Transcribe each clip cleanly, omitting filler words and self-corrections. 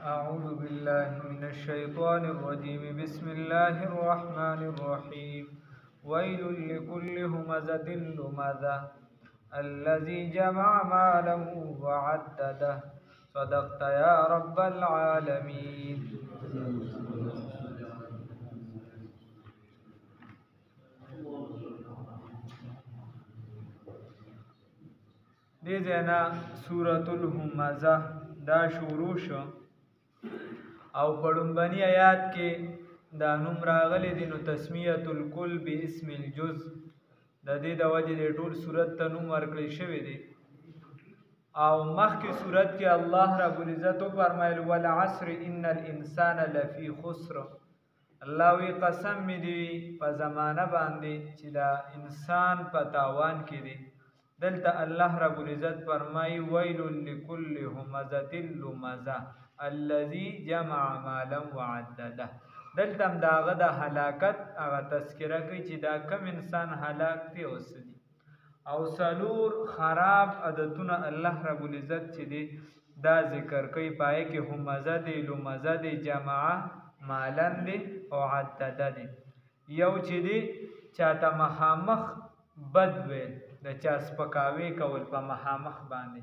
أعوذ بالله من الشيطان الرجيم بسم الله الرحمن الرحيم ويل لكل همزة لمزة الذي جمع ماله وعدده صدقت يا رب العالمين. دې ځاینا سورة الهمزة دا شروع شو او پړومبني آیات کې دا نوم راغلی دی نو تسمیه الکل باسم الجز د دې د وجې د ټول صورت ته نوم ورکړی شوی دی او مخکې صورت کې الله رب العزت فرمایل والعصر ان الانسان لفی خسر. الله وی قسم می دی په زمانه باندې چې دا انسان په تاوان کې دی. دلته الله رب العزت فرمای ویل لكل همزة لمزة الذي جمع مالا وعدده. دلته هم داغه د هلاکت هغه تذکره کوي چې دا کم انسان هلاک دی اوسدي او سلور خراب عادتونه الله رب العزت چې دی دا ذکر کوي پای کې همزه دی لمزه دی جمع مالا دی او عدده دی. یو چې دی چاته مخامخ بد ویل د چا سپکاوی کول په مخامخ باندې.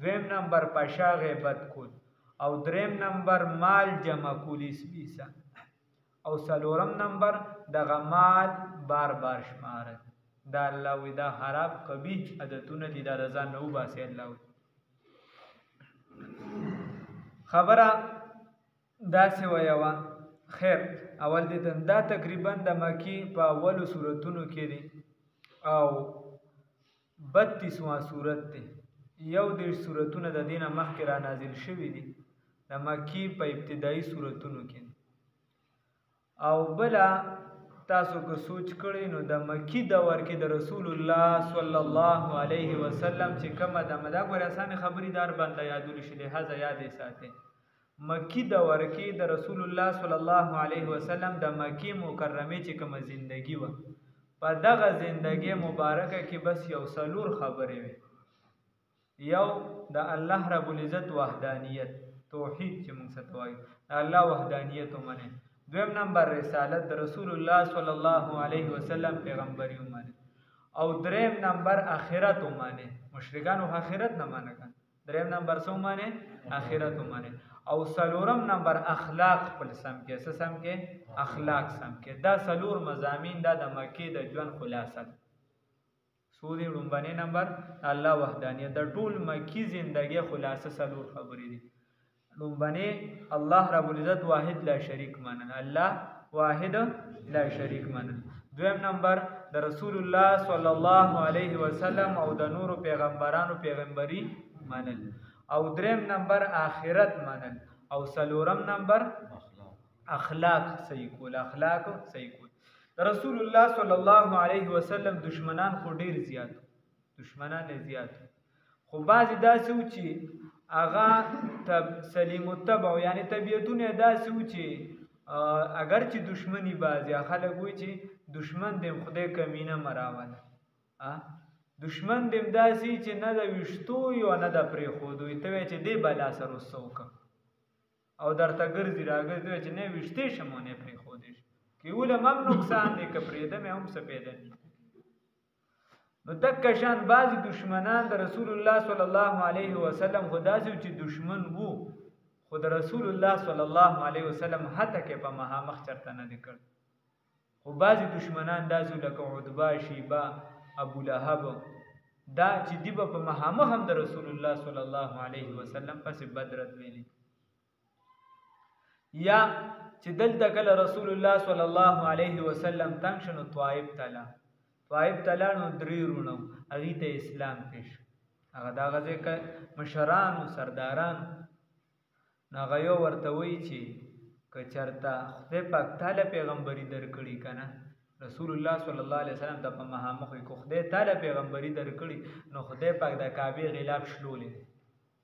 دویم نمبر پشا غیبت کول او دریم نمبر مال جمع کولی سپیسا او سلورم نمبر دغه مال بار بار شمارل. دا الله وی دا خراب قبیح عادتونه دي دا رضا نه وباسي. الله وی خبره داسې ویوه خیر اول دې دا تقریبا د مکی په اولو صورتونو کې دي او 32واں صورت دی. یو دېرش صورتونه د دینه مخکې را نازل شوي دي د مکی په ابتدایي صورتونو کې. او بله تاسو که سوچ کړئ نو د مکی دور کې د رسول الله صلی الله علیه وسلم چې کومه د مدا ګورې اسانه خبرې دار بنده یادول شي لهذا یادې ساتئ. مکی دور کې د رسول الله صلی الله علیه وسلم د مکی مکرمه چې کومه زندگی و په دغه زندگی مبارکه کې بس یو سلور خبرې وي. یو د الله رب العزت وحدانیت توحید چې موږ څه وایو د الله وحدانیت ومنه. دویم نمبر رسالت د رسول الله صلی الله علیه وسلم پیغمبري ومنه او دریم نمبر آخرت ومنه. مشرکانو آخرت نه مانه کړ. دریم نمبر څه ومنه آخرت ومنه او سلورم نمبر اخلاق خپل سم کې څه سم کې اخلاق سم کې. دا سلور مضامین دا د مکی د ژوند خلاصه ده. سودی لومبنی نمبر الله وحدانیت د ټول مکی زندگی خلاصه سلور خبرې دي. لومبنی الله رب العزت واحد لا شریک منل. الله واحد لا شریک منل. دویم نمبر د رسول الله صلی الله علیه وسلم او د نور پیغمبرانو پیغمبري منل او دریم نمبر آخرت منل او سلورم نمبر اخلاق صحیح کول. اخلاق صحیح کول. رسول الله صلی الله علیه وسلم دشمنان خو ډیر زیات دشمنان زیات خو بعضی داسې و چې هغه سلیم الطبع یعنی طبیعتونه داسې و چې اگر چې دشمنی بعضی خلک وایي چې دشمن دې خدای کمینه مراوله دشمن دې داسې چې نه د ویشتو یو نه د پرېښودو ته وایي چې دې بلا سره وسوکه او درته ګرځي راګرځي چې نه ویشتې شم او نه پرېښودې شم کې ولم هم نقصان دی که پرېږدم هم څه پیدا نه. نو دکه شان بعضې دشمنان د رسول الله صلی الله علیه وسلم خو داسې چې دشمن وو خو د رسول الله صلی الله علیه وسلم حتی کې په مخامخ چرته نه دی کړ. خو بعضې دشمنان داسې لکه عتبه شیبه ابو لهب دا چې دی په مخامخ هم د رسول الله صلی الله علیه وسلم پسې بدرت ویلي. یا چې دلته کله رسول الله صلی الله علیه وسلم تنگ شنو طائف تلا نو درې رونو هغې ته اسلام پیش هغه دغه ځای مشرانو سردارانو نو هغه یو ورته وایي چې که چېرته خدای پاک تاله پیغمبري درکړي که نه رسول الله صلی الله علیه وسلم ته په مخامخ وي که خدای تاله پیغمبري درکړي نو خدای پاک د کعبې غلاف شلولی دی.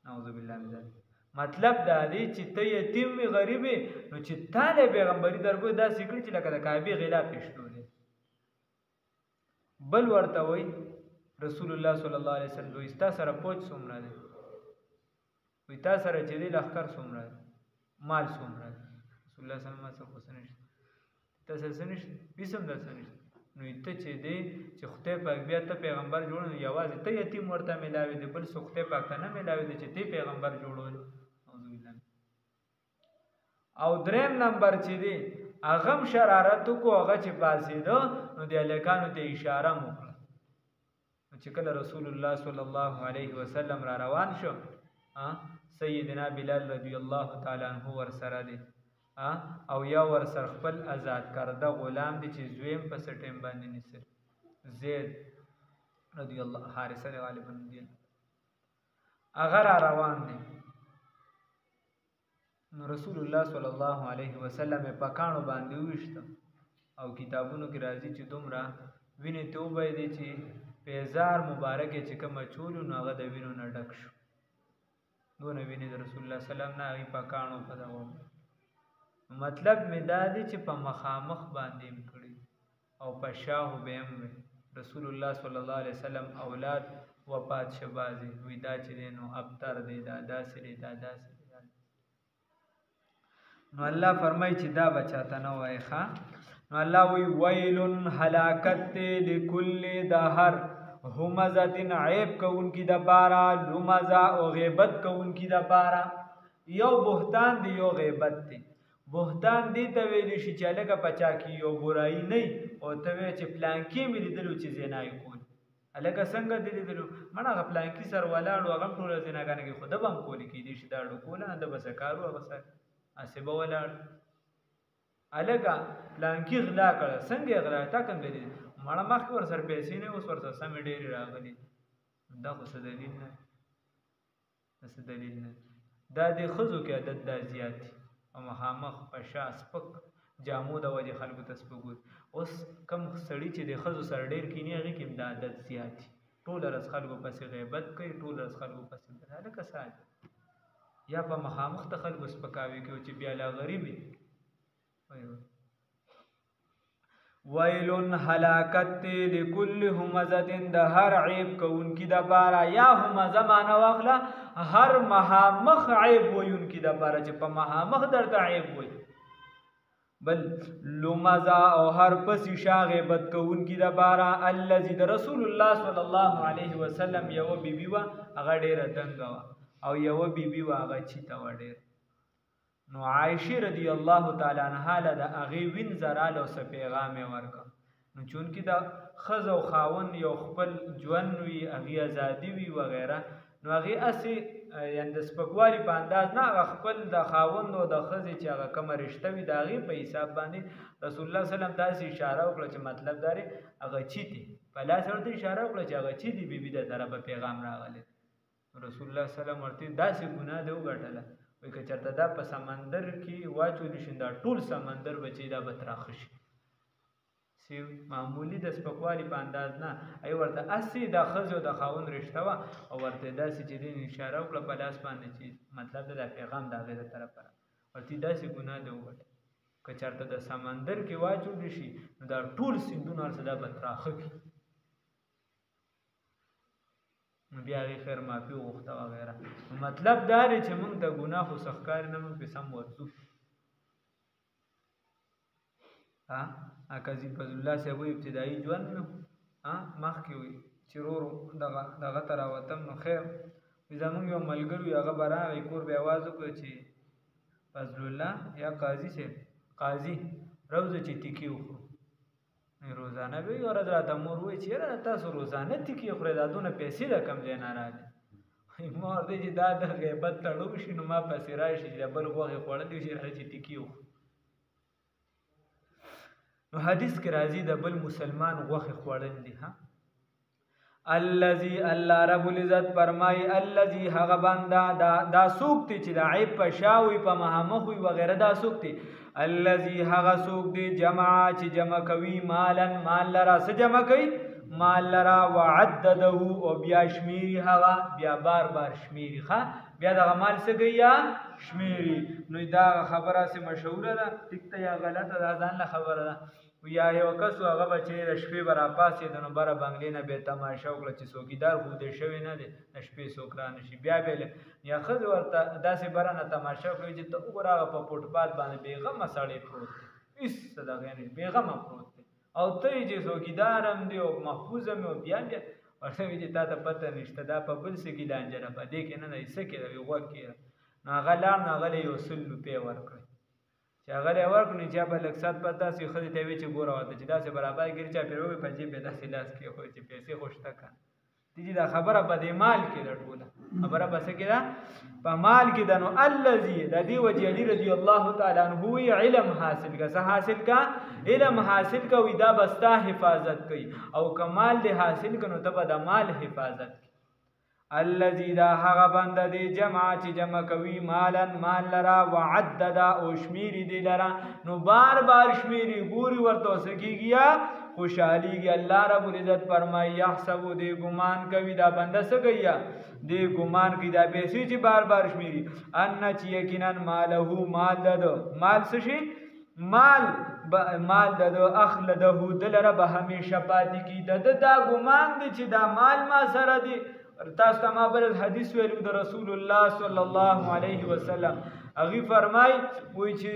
نعوذ بالله من ذلک. مطلب دا دی چې ته یتیم وي غریب وي نو چې تاله پیغمبري درکوي داسې کړي چې لکه د کعبې غلاف یې شلولی. بل ورته وایي رسول الله صلی الله علیه وسلم وایي ستا سره پوج څومره دی وی تا سره چې دی لښکر څومره مال څومره رسول الله صلی الله علیه وسلم څه نشته تاسو څه نشته پیسم در څه نشته نو ته چې دی چې خدای پاک بیا ته پیغمبر جوړ نو یوازې ته یتیم ورته ملاوي دی بل څه خدای پاک ته نه ملاوي دی چې ته پیغمبر جوړول او دریم نمبر چې دی هغه شرارت کو هغه چې پاسېده نو د الکانو ته اشاره وکړه چې کله رسول الله صلی الله علیه وسلم را روان شو سیدنا بلال رضی الله تعالی عنہ ور سره دی او یا ور سره خپل آزاد کرده غلام دی چې زویم په سټیم باندې نسر زید رضی الله حارثه غالبا دی اگر روان دی نو رسول الله صلی الله علیه وسلم په کانو باندې وښته او کتابونو کې راځي چې دومره وینې توبه دي چې پیزار مبارک چې کوم چولو نو هغه د وینو نه ډک شو دونه وینې د رسول الله سلام نه هغه په کانو په دغه مطلب می دا دی چې په مخامخ باندې کړی او په شاهو به هم رسول الله صلی الله علیه وسلم اولاد وفات شبازي ودا چې نو ابتر دی دادا سری دادا سری نو الله فرمای چې دا بچاته نه وای ښا نو الله وی ویل هلاکت لكل دهر همزه عیب کون کی د بارا لمزه او غیبت کون کی د بارا یو بهتان دی یو غیبت دی بهتان دی ته ویل شي چې لکه پچا کی یو برای نه او ته وی چې پلانکی مې لیدلو چې زینای کول الګه څنګه دی لیدلو مړه پلانکی سر ولاړو هغه ټول زیناګانې کې خود به کولی کی دي چې دا ډکول نه د بسکارو هغه سره اسبه ولاړ الګه پلانکی غلا کړ څنګه غلا تا کوم دی مړه مخ ور سر پیسې نه اوس ورته سم ډېری راغلي دا خو څه دلیل نه څه دلیل نه دا د خزو کې عادت دا زیات او مخامخ پشا سپک جامو د وجه خلکو ته سپګور اوس کم سړی چې د خزو سر ډېر کینی هغه کې د عادت زیات ټول رس خلکو پسې غیبت کوي ټول رس خلکو پسې دراله کسان یا په مخامخ ته خلکو سپکاوي کوي چې بیا لا غریبي ویل هلاکت لكل همزه د هر عیب کون کی د بارا یا همزه معنا واخلا هر مخامخ عیب وون کی د بارا چې په مخامخ درته عیب وي بل لمزه او هر پس شاغبت کون کی د بارا الذي د رسول الله صلی الله علیه وسلم یو بیبي وا هغه ډیره دنګ وا او یو بیبي وا هغه چیتا و ډیر نو عائشه رضی الله تعالی عنها له د اغي وین زراله او پیغام ورکا نو چون کی دا خز او خاون یو خپل ژوند وی اغي ازادي وی وغیرہ نو اغي اسی یند سپکوالي په انداز نه خپل د خاون او د خز چې هغه کوم رشتہ وی دا اغي په حساب باندې رسول الله صلی الله علیه وسلم داسې اشاره وکړه چې مطلب داري هغه چیتی په لاس ورته اشاره وکړه چې هغه چیتی بیبي د طرفه پیغام راغلی رسول الله صلی الله علیه وسلم ورته داسې ګناه دی وګټله وای که چرته دا په سمندر کې واچول شي دا ټول سمندر بچي دا بتراخ شي سی معمولی د سپکوالي په انداز نه ای ورته اسی د خزو د خاون رشتہ وا او ورته داسې چې د اشاره وکړه په لاس باندې چې مطلب د پیغام د غیر طرفه ورته داسې ګناه دی وګټه که چرته د سمندر کې واچول شي نو دا ټول سیندونه سره بتراخ کی بیا غي خیر معافي وغوښته وغیرہ مطلب دا دی چې موږ د ګناه خو سخکار نه موږ په سم ورځو اکازي فضل الله صاحب ابتدایي ژوند نو مخکې وي چې ورو دغه تر وطن نو خیر زموږ یو ملګری هغه براغی کور به आवाज وکړي چې فضل الله یا قاضي صاحب قاضي روزه چې ټیکی وخورو روزانه به یو ورځ راته مور وایي چې تاسو روزانه ټیکې خورئ دا دونه پیسې د کم ځای نه راځي مور دی چې دا د غیبت تړو شي نو ما پسې راشي چې بل غوښې خوړلی شي راځي چې ټیکې وخورو نو حدیث کې راځي د بل مسلمان غوښې خوړل دي الذي الله رب العزت فرمای الذي هغه بنده دا سوک دی چې د عیب په شاوي په مهمخ وي وغیرہ دا سوک دی الذي هغه سوک دی جمع چې جمع کوي مالن مال لرا څه جمع کوي مال لرا وعدده او بیا شمیري هغه بیا بار بار شمیري ښه بیا دغه مال څه کوي یا شمیري نو دا خبره سه مشهوره ده ټیک ته یا غلطه ده ځان له خبره ده یا یو کس هغه به چې د شپې به راپاڅېده نو بره بنګلې نه به یې تماشه وکړه چې څوکیدار ښودل شوی نه دی د شپې څوک را نه شي بیا به یا ښځې ورته داسې بره نه تماشه وکړي چې ته وګوره هغه په فوټپات باندې بېغمه سړی پروت دی هېڅ څه دغه نه بېغمه پروت دی او ته یې چې څوکیدار هم دی او محفوظ هم او بیا ورته وایي چې تا ته پته نشته دا په بل څه کې لانجه ده په دې کې نه دی څه کې ده غوږ کې ده نو هغه لاړ نو هغه له یو 100 روپۍ ورکړئ چې هغه یې ورکړو نو چا به لږ ساعت پس داسې ښځې ته وایي چې ګوره ورته چې داسې برابر ګري چا پرې ووایي په جیب یې داسې لاس کېښود چې پیسې خو شته که دي دا خبره په دې مال کې ده ټوله خبره په څه کې ده په مال کې ده نو الذي د دې وجې علي رضي الله تعالی عنه علم حاصل که څه حاصل که علم حاصل که وي دا به ستا حفاظت کوي او که مال دې حاصل که نو ته به د مال حفاظت کوي الذي دا هغه بنده دی جمع چې جمع کوي مالا مال لرا وعددا او شمیری دی لرا نو بار بار شمیری ګوري ورته څه کېږي خوشحالیږي الله رب العزت فرمایي یحسب دی ګمان کوي دا بنده څه کوي دی ګمان کوي دا پیسې چې بار بار شمیري ان چې یقینا ماله مال دده مال څه شي مال دده اخلده دلره به همیشه پاتې کي دده دا ګمان دی چې دا مال ما سره دی تاسو ته ما بل حدیث ویلو د رسول الله صلی الله علیه وسلم هغه فرمای وای چې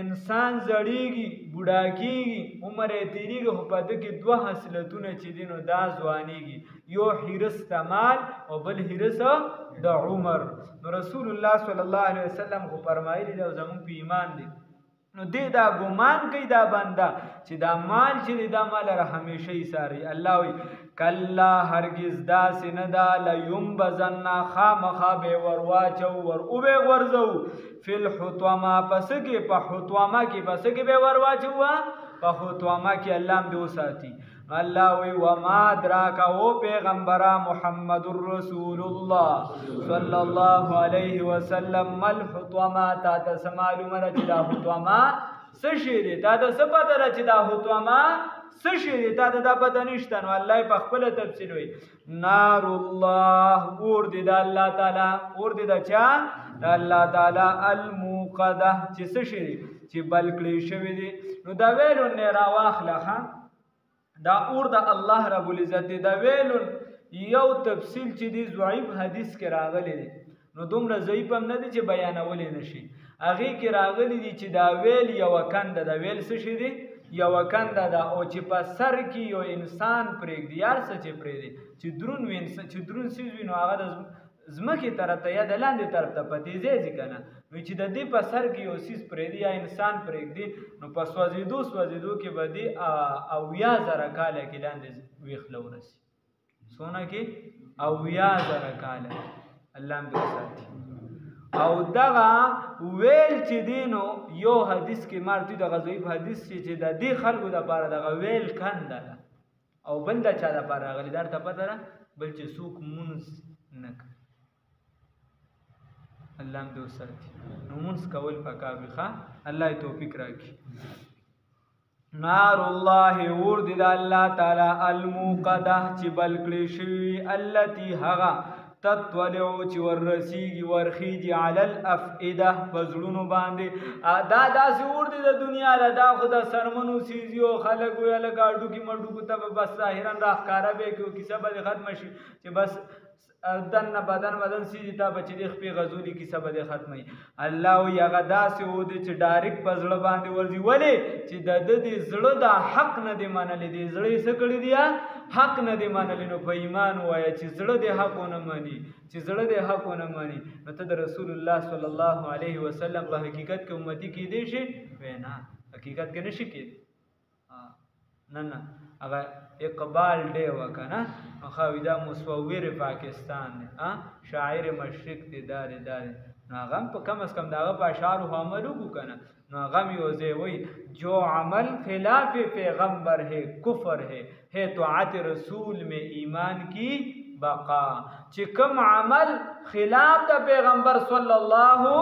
انسان زړیږي بوډا کیږي عمر یې تیریږي خو په دې کې دوه حاصلتونه چې دي نو دا ځوانیږي یو حرص د مال او بل حرص د عمر نو رسول الله صلی الله علیه وسلم خو فرمایلی دا زموږ په ایمان دی نو دې دا ګمان کوي دا بنده چې دا مال چې دا مال را همیشه یې ساري الله وی کلا هرگز داسې نه ده لیمبذن خامخا به ورواچو ور او به غورځو فی الحطمه پس کې په حطمه کې پس کې به ورواچو په حطمه کې الله هم دې وساتي الله وی وما ادراک او پیغمبر محمد رسول الله صلی الله علیه وسلم مل حطمه تا ته معلومه ده چې دا حطمه څه شی دی تا ته څه پته ده چې دا حطمه څه شی دی تا ته دا پته نشته نو الله په خپله تفصیل وی نار الله اور دی د الله تعالی اور دی د چا د الله تعالی الموقده چې څه شی دی چې بل کړی شوی دی نو دا ویلو نه راواخله دا اور د الله رب العزت دا ویلو یو تفصیل چې دی ضعیف حدیث کې راغلی دی نو دومره ضعیف هم نه دی چې بیانولی نشي هغې کې راغلی دی چې دا ویل یوه کنده دا ویل څه شي دی یوه کنده ده او چې په سر کې یو انسان پرېږدي یار څه چې پرېږدي چې دروند څیز وي نو هغه د ځمکې طرف ته یا د لاندې طرف ته په تیزۍ ځي که نه نو چې د دې په سر کې یو څیز پرېږدي یا انسان پرېږدي نو په سوځېدو کې به دې 80,000 کاله کې لاندې ویښله ورسي څونه کې 80,000 کاله الله هم دې وساتي او دغه ویل چې دی نو یو حدیث کې مارتي دغه ضعیف حدیث چې د دې خلکو دپاره دغه ویل کنده ده او بل د چا دپاره راغلي دا ورته پته ده بل چې څوک مونځ نه کوي الله هم دې وساتي نو مونځ کول پکار وي ښه الله یې توفیق راکړي نار الله اور دی د الله تعالی الموقده چې بل کړی شوي التي هغه تطلع چې ورسیږي ورخیږي علی الافئده په زړونو باندې دا داسې اور دی د دنیا له دا خو د سرمنو سیزي او خلک ویه لکه اډوکي مډوکو ته به بس ظاهرا راښکاره به یې کړو کیسه به دې ختمه شي چې بس دن بدن سیزي تا به چې دې خپې غزولي کیسه به دې ختموي الله وایي هغه داسې اور دی چې ډایرکټ په زړه باندې ورځي ولې چې د ده د زړه دا حق نه دی منلی دی زړه یې څه کړي دی حق نه دی منلی نو په ایمان ووایه چې زړه دې حق ونه مني چې زړه دې حق ونه مني نو ته د رسول الله صلی الله علیه وسلم په حقیقت کې امتي کېدی شي وینا حقیقت کې نشي کېدی نه هغه اقبال ډے وکنه خو دا مصور پاکستان دی شاعر مشرق دی داري نو هغه په کم از کم داغه په اشعارو عمل وکړو کنه نو هغه یو ځای وایي جو عمل خلاف پیغمبر ہے کفر ہے طاعت رسول میں ایمان کی بقا چې کوم عمل خلاف د پیغمبر صلی الله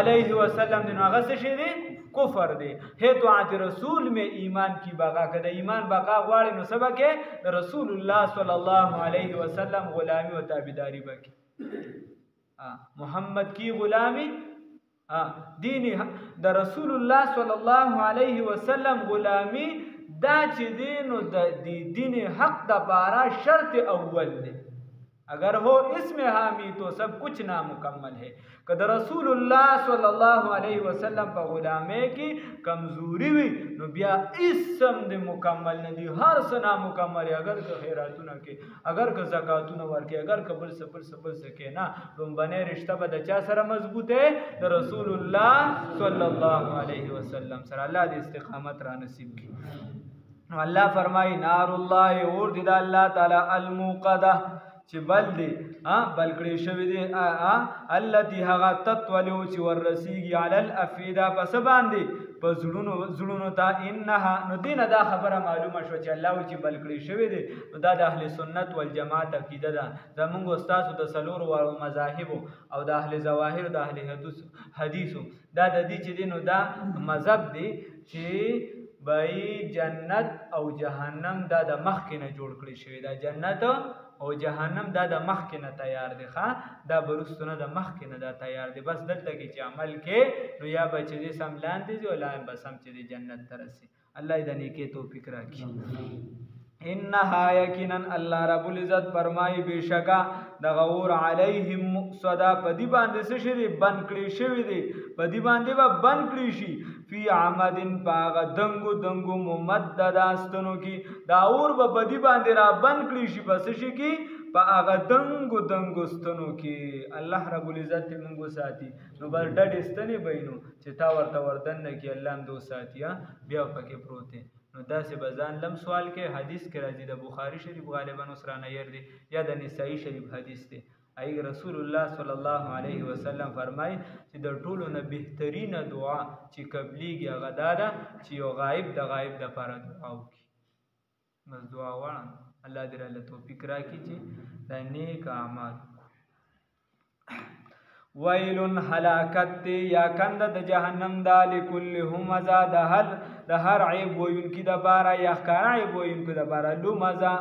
علیه وسلم دی نو هغه څه شی دی کفر دی ہے طاعت رسول میں ایمان کی بقا که د ایمان بقا غواړي نو څه به کې د رسول الله صلی الله علیه وسلم غلامی و تابعداري به کې محمد کی غلامی دین د رسول الله صلی الله علیه وسلم غلامی دا چې دی نو د دین حق دپاره شرط اول دی. اگر ہو اس میں حامی تو سب کچھ نامکمل ہے. کہ رسول اللہ صلی اللہ علیہ وسلم پا غلامے کی کمزوری وی نو بیا اس سم دی مکمل ندی ہر سنا مکمل ہے. اگر کہ خیراتونا کے اگر کہ زکاتونا ورکے اگر کہ بل سکے نا بنے رشتہ بدا چا سر مضبوط ہے دا رسول اللہ صلی اللہ علیہ وسلم سر. اللہ دی استقامت را نصیب کی. اللہ فرمائی نار اللہ اور دی دا اللہ تعالی الموقدہ چې بل دی بل کړی شوی دی التي هغه تطلع چې ورسیږي علی الافئده په څه باندې په زړونو ته. انها نو دینه دا خبره معلومه شوه چې الله چې بل کړی شوی دی نو دا د اهل سنت والجماعت عقیده ده. زمونږ استادو د څلورو مذاهبو او د اهل ظواهر د اهل حدیثو دا د دې چې دی نو دا مذهب دی چې بای جنت او جهنم دا د مخکې نه جوړ کړی شوی دا. جنت او جهنم دا د مخکې نه تیار دی دا برستونه د مخکې نه دا تیار دی. بس دلته کې چې عمل کې نو یا به چې دی سم لاندې ځي او لا به سم چې دی جنت ته رسي. الله د نیکۍ توفیق راکړي. انها یقینا الله رب العزت فرمایي بشکا د غور علیهم مقصدا پدی باندې څه شری بن کړی شوی دی پدی باندې به بن کړی شي فی عمدن پاغ دنگو ممدد استنو کی دا اور به پدی باندې را بن کړی شي بس شي کی پاغ دنگو استنو کی. الله رب العزت موږ ساتي نو بر ډډ استنی بینو چې تا ورته وردن نه کی الله هم دو ساتي بیا پکې پروت نو داسې بزان لم سوال کې حدیث کې راځي د بخاری شریف غالبا اسرانه ير دی یا د نسائی شریف حدیث دی. ای رسول الله صلی الله علیه وسلم فرمای چې د ټولو نه بهترینه دعا چې قبلیږي هغه دا ده چې یو غایب د غایب د لپاره دعا وکړي. بس دعا وړاندې الله دې له توفیق راکړي چې د نیک اعمال. ویل هلاکت یا کند د جهنم دا لكل همزه د هر عیب وینکی د بارا یا ښکارا عیب وینکی د بارا لمزه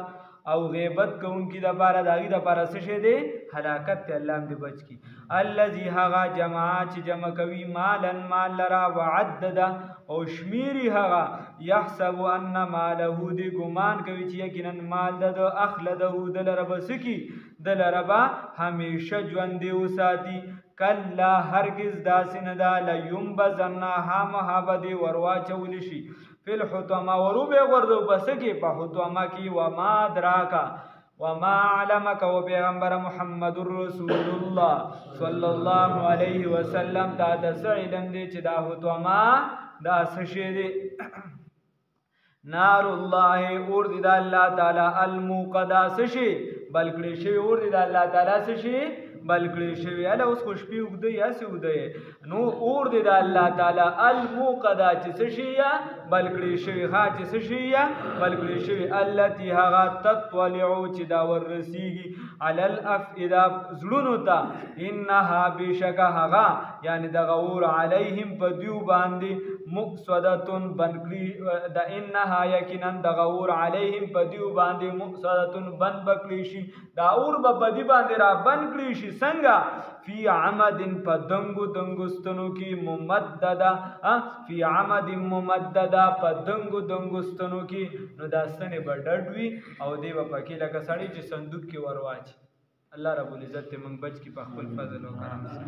او غیبت کوونکی د بارا داغي د بارا څه شه دی هلاکت ته الله دې بچ کی. الذي هغه جمع چې جمع کوي مالن مال لرا وعدد او شمیری هغه يحسب ان ماله دی ګمان کوي چې یقینا مال د اخلده د لرب سکی د لربا همیشه ژوند دی وساتي. کلا هرگز داسې نه ده لیمبذن هامهابدې ورواچولی شي فی الحطمه وروبې غورځو بس کې په حطمه کې وما ادراکا وما علمک و پیغمبر محمد رسول الله صلی الله علیه وسلم دا د څه علم دی چې دا حطمه دا څه شی دی. نار الله اور دی د الله تعالی الموقدا څه شی بل کړی شوی اور دی د الله تعالی څه شی بل کړی شوی. اله اوس خو شپې اوږده یا څه اوږده نو اور دی د الله تعالی الموقدا چې څه شي یا بل کړی شوی چې څه شي یا بل کړی شوی التي هغه تطلع چې دا ورسیږي علی الافئده زړونو ته. انها بشک هغه یعنی د غور علیهم په دیو باندې مقصدتن بن کړی د انها یقینا د غور علیهم په دیو باندې مقصدتن بن بکلی شي دا اور په بدی باندې را بن کړی شي څنګه فی عمد په دنگو ستنو کی ممددا فی عمد ممددا په دنگو ستنو کی نو دا ستنه بډډوي او دی په کې لکه سړی چې صندوق کې ورواچ. الله رب العزت موږ بچ کی په خپل فضل او کرم سره.